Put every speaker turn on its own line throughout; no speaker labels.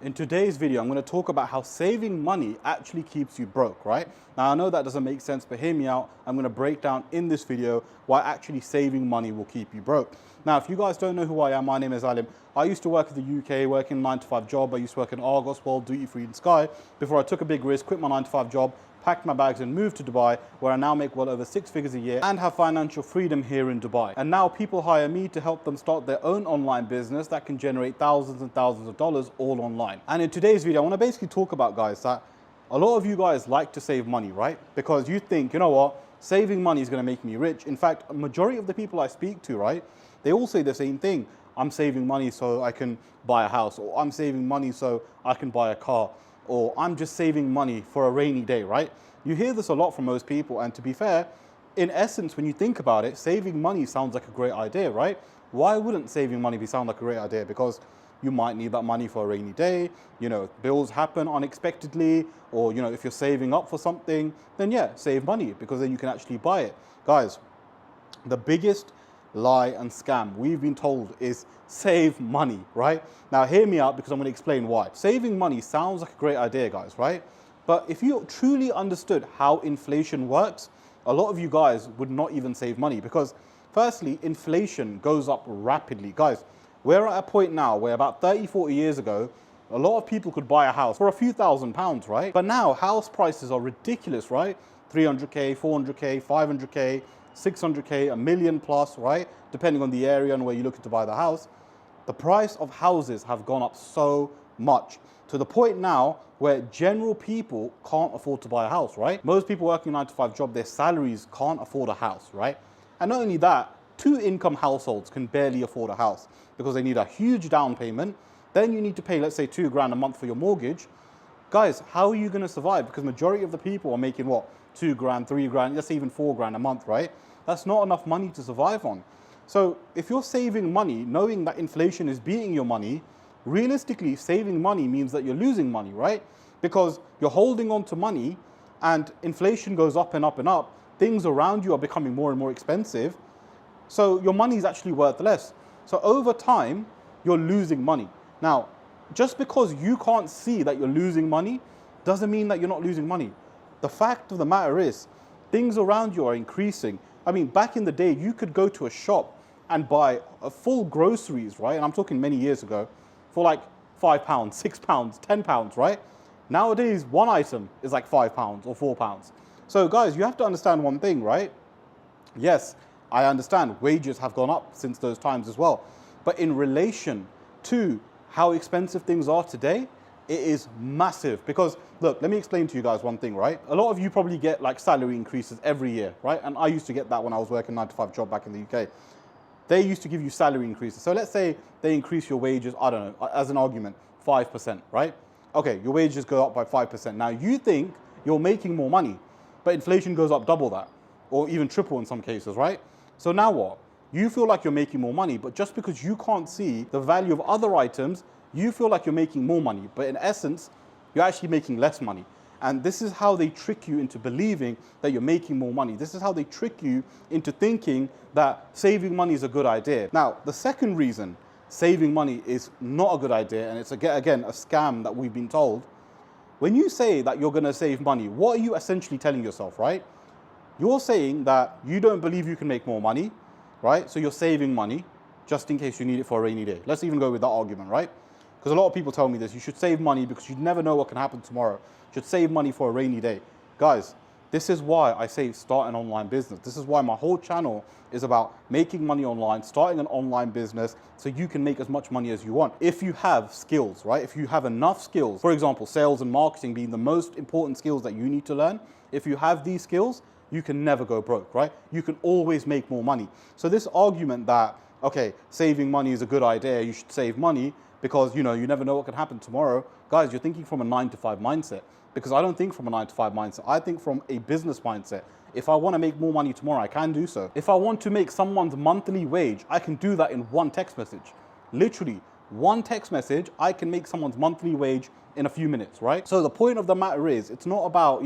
In today's video, I'm going to talk about how saving money actually keeps you broke, right? Now, I know that doesn't make sense, but hear me out. I'm going to break down in this video why actually saving money will keep you broke. Now, if you guys don't know who I am, my name is Alim. I used to work in the UK, working a 9-to-5 job. I used to work in Argos, World, Duty Free and Sky before I took a big risk, quit my 9-to-5 job, packed my bags and moved to Dubai, where I now make well over 6 figures a year and have financial freedom here in Dubai. And now people hire me to help them start their own online business that can generate thousands and thousands of dollars all online. And in today's video, I want to basically talk about, guys, that a lot of you guys like to save money, right? Because you think, you know what, saving money is going to make me rich. In fact, a majority of the people I speak to, right, they all say the same thing. I'm saving money so I can buy a house, or I'm saving money so I can buy a car, or I'm just saving money for a rainy day, right? You hear this a lot from most people, and to be fair, in essence, when you think about it, saving money sounds like a great idea, right? Why wouldn't saving money sound like a great idea? Because you might need that money for a rainy day, you know, bills happen unexpectedly, or, you know, if you're saving up for something, then yeah, save money, because then you can actually buy it. Guys, the biggest lie and scam we've been told is save money, right? Now hear me out, because I'm going to explain why. Saving money sounds like a great idea, guys, right? But if you truly understood how inflation works, a lot of you guys would not even save money, because firstly, inflation goes up rapidly. Guys, we're at a point now where about 30, 40 years ago, a lot of people could buy a house for a few £1,000s, right? But now house prices are ridiculous, right? 300K, 400K, 500K, 600K, a million plus, right? Depending on the area and where you're looking to buy the house. The price of houses have gone up so much, to the point now where general people can't afford to buy a house, right? Most people working a 9-to-5 job, their salaries can't afford a house, right? And not only that, 2-income households can barely afford a house because they need a huge down payment. Then you need to pay, let's say, £2,000 a month for your mortgage. Guys, how are you going to survive? Because majority of the people are making what? £2,000, £3,000, let's say even £4,000 a month, right? That's not enough money to survive on. So if you're saving money, knowing that inflation is beating your money, realistically, saving money means that you're losing money, right? Because you're holding on to money and inflation goes up and up and up. Things around you are becoming more and more expensive. So your money is actually worth less. So over time, you're losing money. Now, just because you can't see that you're losing money doesn't mean that you're not losing money. The fact of the matter is, things around you are increasing. I mean, back in the day, you could go to a shop and buy a full groceries, right? And I'm talking many years ago, for like £5, £6, £10, right? Nowadays, one item is like £5 or £4. So guys, you have to understand one thing, right? Yes, I understand wages have gone up since those times as well. But in relation to how expensive things are today, it is massive. Because look, let me explain to you guys one thing, right? A lot of you probably get like salary increases every year, right? And I used to get that when I was working a 9-to-5 job back in the UK. They used to give you salary increases. So let's say they increase your wages, I don't know, as an argument, 5%, right? Okay, your wages go up by 5%. Now you think you're making more money, but inflation goes up double that, or even triple in some cases, right? So now what? You feel like you're making more money, but just because you can't see the value of other items, you feel like you're making more money. But in essence, you're actually making less money. And this is how they trick you into believing that you're making more money. This is how they trick you into thinking that saving money is a good idea. Now, the second reason saving money is not a good idea, and it's again a scam that we've been told. When you say that you're going to save money, what are you essentially telling yourself, right? You're saying that you don't believe you can make more money, right? So you're saving money just in case you need it for a rainy day. Let's even go with that argument, right? Because a lot of people tell me this, you should save money because you never know what can happen tomorrow. You should save money for a rainy day. Guys, this is why I say start an online business. This is why my whole channel is about making money online, starting an online business so you can make as much money as you want. If you have skills, right? If you have enough skills, for example, sales and marketing being the most important skills that you need to learn. If you have these skills, you can never go broke, right? You can always make more money. So this argument that, okay, saving money is a good idea, you should save money because, you know, you never know what can happen tomorrow. Guys, you're thinking from a 9-to-5 mindset, because I don't think from a 9-to-5 mindset. I think from a business mindset. If I want to make more money tomorrow, I can do so. If I want to make someone's monthly wage, I can do that in one text message. Literally, one text message, I can make someone's monthly wage in a few minutes, right? So the point of the matter is, it's not about,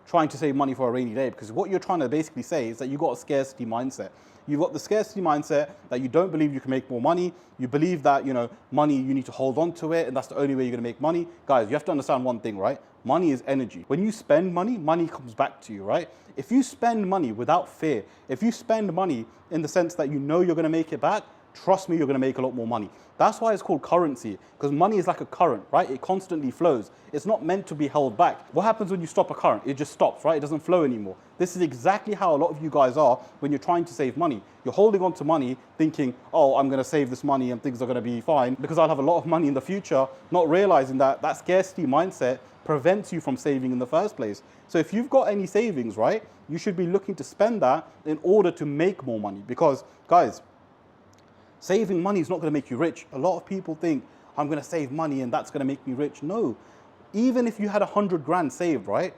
trying to save money for a rainy day, because what you're trying to basically say is that you've got a scarcity mindset. You've got the scarcity mindset that you don't believe you can make more money. You believe that, money, you need to hold on to it, and that's the only way you're gonna make money. Guys, you have to understand one thing, right? Money is energy. When you spend money, money comes back to you, right? If you spend money without fear, if you spend money in the sense that you know you're gonna make it back, trust me, you're gonna make a lot more money. That's why it's called currency, because money is like a current, right? It constantly flows. It's not meant to be held back. What happens when you stop a current? It just stops, right? It doesn't flow anymore. This is exactly how a lot of you guys are when you're trying to save money. You're holding on to money thinking, oh, I'm gonna save this money and things are gonna be fine because I'll have a lot of money in the future, not realizing that that scarcity mindset prevents you from saving in the first place. So if you've got any savings, right, you should be looking to spend that in order to make more money, because guys, saving money is not going to make you rich. A lot of people think, I'm going to save money and that's going to make me rich. No. Even if you had 100 grand saved, right?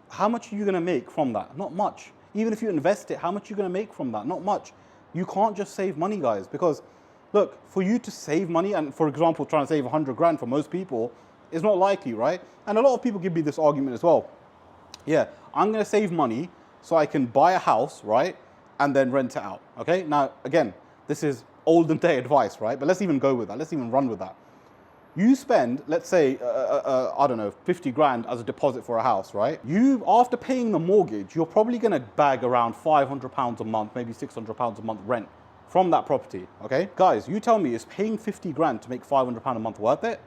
How much are you going to make from that? Not much. Even if you invest it, how much are you going to make from that? Not much. You can't just save money, guys, because look, for you to save money, and for example, trying to save 100 grand for most people is not likely, right? And a lot of people give me this argument as well. Yeah, I'm going to save money so I can buy a house, right? And then rent it out. Okay. Now, again, this is olden day advice, right? But let's even go with that. Let's even run with that. You spend, let's say, I don't know, 50 grand as a deposit for a house, right? You, after paying the mortgage, you're probably going to bag around 500 pounds a month, maybe 600 pounds a month rent from that property, okay? Guys, you tell me, is paying 50 grand to make 500 pound a month worth it?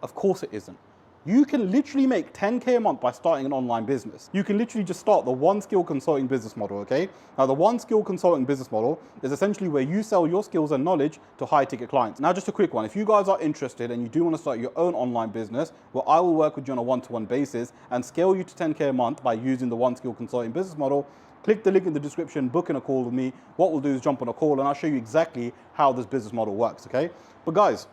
Of course it isn't. You can literally make 10K a month by starting an online business. You can literally just start the One Skill Consulting business model, okay? Now, the One Skill Consulting business model is essentially where you sell your skills and knowledge to high ticket clients. Now, just a quick one. If you guys are interested and you do want to start your own online business, well, I will work with you on a one-to-one basis and scale you to 10K a month by using the One Skill Consulting business model. Click the link in the description, book in a call with me. What we'll do is jump on a call and I'll show you exactly how this business model works, okay? But guys,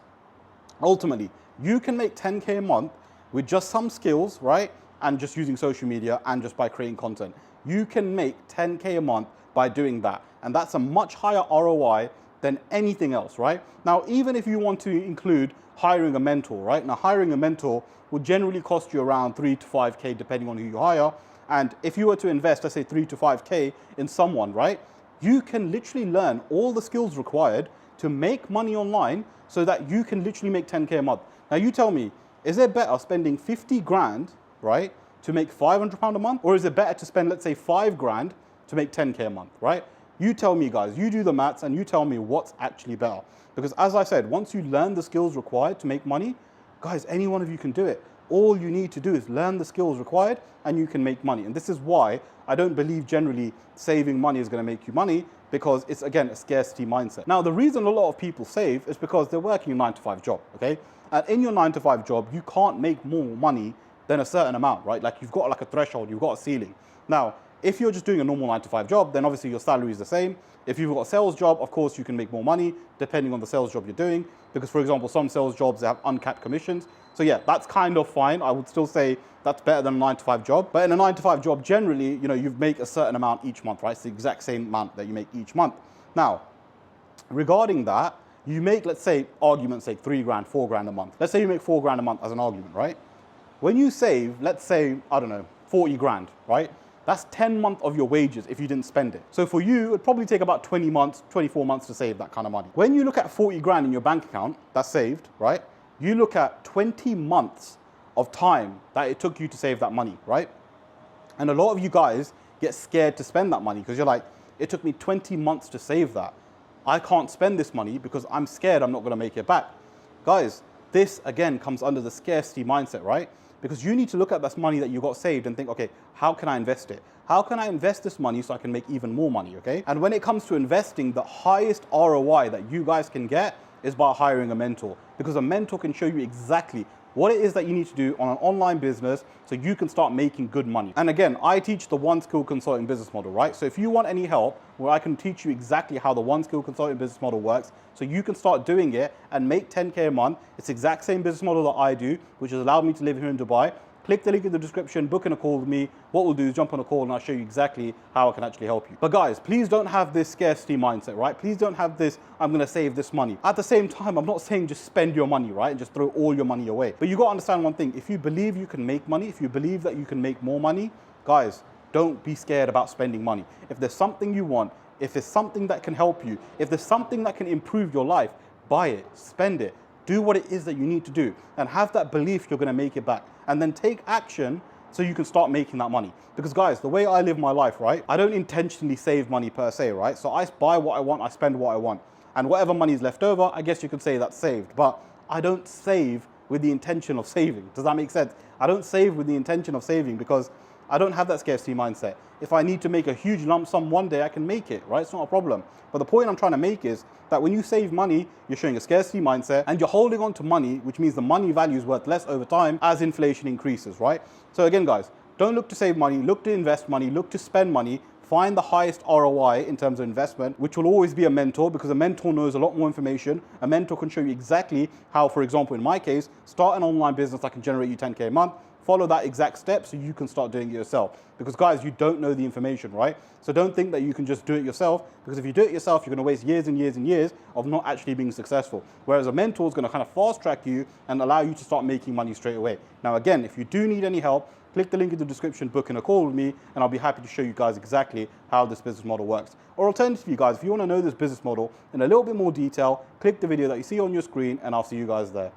ultimately, you can make 10K a month with just some skills, right? And just using social media and just by creating content. You can make 10K a month by doing that. And that's a much higher ROI than anything else, right? Now, even if you want to include hiring a mentor, right? Now, hiring a mentor will generally cost you around 3 to 5K depending on who you hire. And if you were to invest, let's say 3 to 5K in someone, right? You can literally learn all the skills required to make money online so that you can literally make 10K a month. Now, you tell me, is it better spending 50 grand, right, to make 500 pound a month? Or is it better to spend, let's say, 5 grand to make 10K a month, right? You tell me, guys, you do the maths and you tell me what's actually better. Because as I said, once you learn the skills required to make money, guys, any one of you can do it. All you need to do is learn the skills required and you can make money. And this is why I don't believe generally saving money is going to make you money, because it's, again, a scarcity mindset. Now, the reason a lot of people save is because they're working a 9-to-5 job, okay? And in your 9-to-5 job, you can't make more money than a certain amount, right? Like, you've got like a threshold, you've got a ceiling. Now, if you're just doing a normal 9-to-5 job, then obviously your salary is the same. If you've got a sales job, of course, you can make more money depending on the sales job you're doing. Because, for example, some sales jobs, they have uncapped commissions. So yeah, that's kind of fine. I would still say that's better than a 9-to-5 job. But in a 9-to-5 job, generally, you make a certain amount each month, right? It's the exact same amount that you make each month. Now, regarding that, you make, let's say, argument's sake, 3 grand, 4 grand a month. Let's say you make 4 grand a month as an argument, right? When you save, let's say, I don't know, 40 grand, right? That's 10 months of your wages if you didn't spend it. So for you, it'd probably take about 20 months, 24 months to save that kind of money. When you look at 40 grand in your bank account that's saved, right? You look at 20 months of time that it took you to save that money, right? And a lot of you guys get scared to spend that money because you're like, it took me 20 months to save that. I can't spend this money because I'm scared I'm not going to make it back. Guys, this again comes under the scarcity mindset, right? Because you need to look at this money that you got saved and think, okay, how can I invest it? How can I invest this money so I can make even more money, okay? And when it comes to investing, the highest ROI that you guys can get is by hiring a mentor, because a mentor can show you exactly what it is that you need to do on an online business so you can start making good money. And again, I teach the One Skill Consulting business model, right? So if you want any help, where I can teach you exactly how the One Skill Consulting business model works so you can start doing it and make 10K a month. It's the exact same business model that I do, which has allowed me to live here in Dubai. click the link in the description, book in a call with me. What we'll do is jump on a call and I'll show you exactly how I can actually help you. But guys, please don't have this scarcity mindset, right? Please don't have this, I'm gonna save this money. At the same time, I'm not saying just spend your money, right? And just throw all your money away. But you gotta understand one thing. If you believe you can make money, if you believe that you can make more money, guys, don't be scared about spending money. If there's something you want, if there's something that can help you, if there's something that can improve your life, buy it, spend it, do what it is that you need to do, and have that belief you're gonna make it back. And then take action so you can start making that money. Because guys, the way I live my life, right, I don't intentionally save money per se, right? So I buy what I want, I spend what I want. And whatever money is left over, I guess you could say that's saved. But I don't save with the intention of saving. Does that make sense? I don't save with the intention of saving because I don't have that scarcity mindset. If I need to make a huge lump sum one day, I can make it, right? It's not a problem. But the point I'm trying to make is that when you save money, you're showing a scarcity mindset and you're holding on to money, which means the money value is worth less over time as inflation increases, right? So again, guys, don't look to save money, look to invest money, look to spend money, find the highest ROI in terms of investment, which will always be a mentor, because a mentor knows a lot more information. A mentor can show you exactly how, for example, in my case, start an online business that can generate you 10K a month, follow that exact step so you can start doing it yourself. Because guys, you don't know the information, right? So don't think that you can just do it yourself, because if you do it yourself, you're gonna waste years and years and years of not actually being successful. Whereas a mentor is gonna kind of fast track you and allow you to start making money straight away. Now, again, if you do need any help, click the link in the description, book in a call with me, and I'll be happy to show you guys exactly how this business model works. Or alternatively, guys, if you wanna know this business model in a little bit more detail, click the video that you see on your screen and I'll see you guys there.